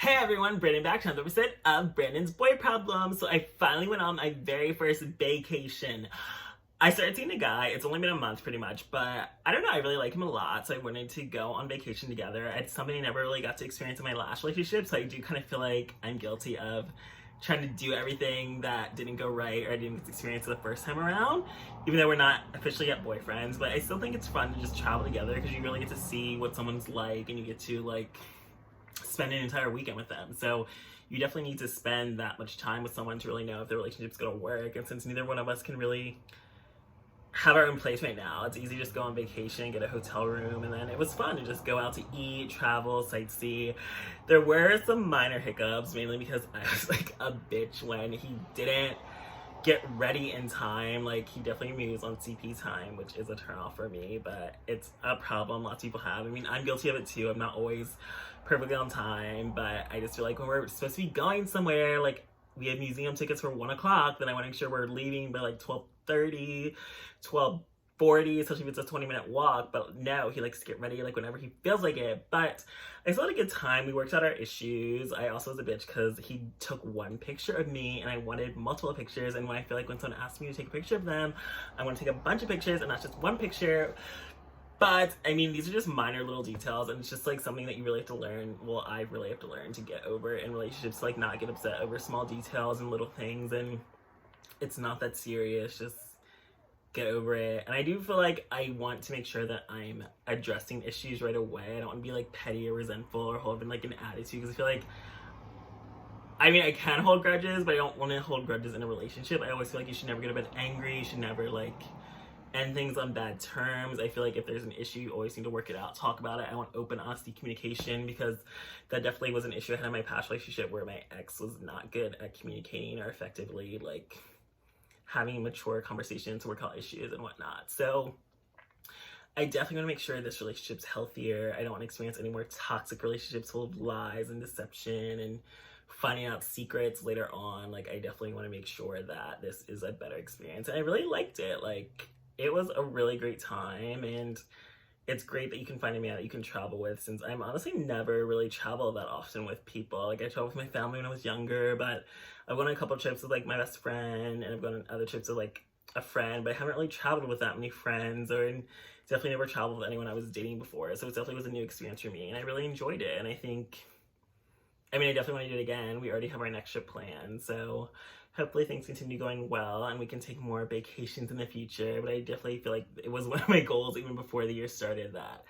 Hey everyone, Branden back to another episode of Brandon's Boy Problem. So I finally went on my very first vacation. I started seeing a guy, it's only been a month pretty much, but I don't know, I really like him a lot, so I wanted to go on vacation together. It's something I never really got to experience in my last relationship, so I do kind of feel like I'm guilty of trying to do everything that didn't go right or I didn't get to experience the first time around, even though we're not officially yet boyfriends. But I still think it's fun to just travel together because you really get to see what someone's like and you get to spend an entire weekend with them. So you definitely need to spend that much time with someone to really know if the relationship's gonna work. And since neither one of us can really have our own place right now, it's easy to just go on vacation, get a hotel room, and then it was fun to just go out to eat, travel, sightsee. There were some minor hiccups, mainly because I was like a bitch when he didn't get ready in time. Like, he definitely moves on CP time, which is a turnoff for me, but it's a problem lots of people have. I mean, I'm guilty of it too. I'm not always perfectly on time, but I just feel like when we're supposed to be going somewhere, like we have museum tickets for 1 o'clock, then I want to make sure we're leaving by like 12:30, 12:40, especially if it's a 20-minute walk. But no, he likes to get ready like whenever he feels like it. But I still had a good time. We worked out our issues. I also was a bitch because he took one picture of me and I wanted multiple pictures. And when I feel like when someone asks me to take a picture of them, I want to take a bunch of pictures and not just one picture. But I mean, these are just minor little details, and it's just like something that you really have to learn. Well, I really have to learn to get over in relationships, like not get upset over small details and little things. And it's not that serious. Just get over it. And I do feel like I want to make sure that I'm addressing issues right away. I don't want to be like petty or resentful or holding like an attitude, because I feel like, I mean, I can hold grudges, but I don't want to hold grudges in a relationship. I always feel like you should never get to bed angry. You should never end things on bad terms. I feel like if there's an issue, you always need to work it out, talk about it. I want open, honesty, communication, because that definitely was an issue I had in my past relationship where my ex was not good at communicating or effectively having mature conversations to work out issues and whatnot. So I definitely want to make sure this relationship's healthier. I don't want to experience any more toxic relationships full of lies and deception and finding out secrets later on. I definitely want to make sure that this is a better experience. And I really liked it. It was a really great time, and it's great that you can find a man that you can travel with, since I'm honestly never really traveled that often with people. I traveled with my family when I was younger, but I've gone on a couple trips with my best friend, and I've gone on other trips with a friend, but I haven't really traveled with that many friends, and definitely never traveled with anyone I was dating before. So it definitely was a new experience for me, and I really enjoyed it. And I definitely want to do it again. We already have our next trip planned, so hopefully things continue going well and we can take more vacations in the future. But I definitely feel like it was one of my goals even before the year started that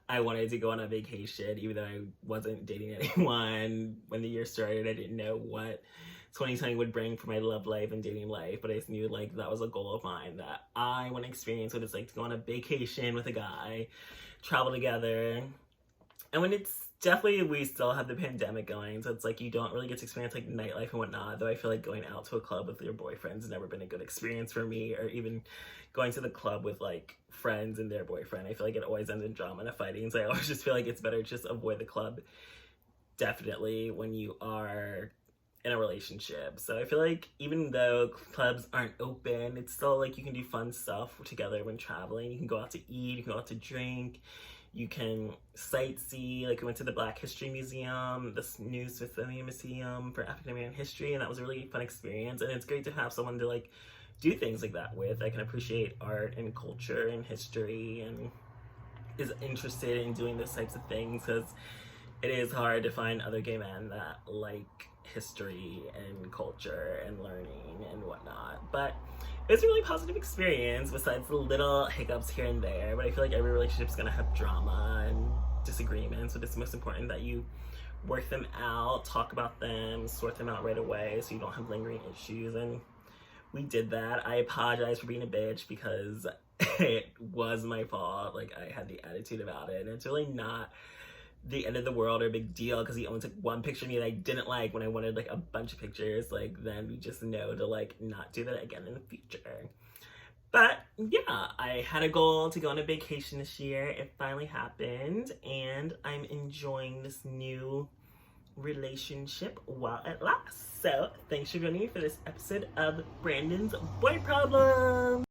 I wanted to go on a vacation, even though I wasn't dating anyone. When the year started, I didn't know what 2020 would bring for my love life and dating life, but I just knew that was a goal of mine, that I want to experience what it's like to go on a vacation with a guy, travel together. And when it's definitely, we still have the pandemic going, so it's you don't really get to experience nightlife and whatnot, though I feel like going out to a club with your boyfriend's never been a good experience for me, or even going to the club with friends and their boyfriend. I feel like it always ends in drama and a fighting, so I always just feel like it's better to just avoid the club, definitely, when you are in a relationship. So I feel like even though clubs aren't open, it's still you can do fun stuff together when traveling. You can go out to eat, you can go out to drink, you can sightsee. We went to the Black History Museum, this new Smithsonian Museum for African American history, and that was a really fun experience. And it's great to have someone to do things like that with. I can appreciate art and culture and history and is interested in doing those types of things, because it is hard to find other gay men that like history and culture and learning and whatnot. But it's a really positive experience, besides the little hiccups here and there. But I feel like every relationship's gonna have drama and disagreements, but it's most important that you work them out, talk about them, sort them out right away so you don't have lingering issues. And we did that. I apologize for being a bitch because it was my fault. I had the attitude about it, and it's really not the end of the world or a big deal, because he only took one picture of me that I didn't like when I wanted a bunch of pictures. Then we just know to not do that again in the future. But yeah, I had a goal to go on a vacation this year. It finally happened, and I'm enjoying this new relationship while it lasts. So thanks for joining me for this episode of Brandon's Boy Problem.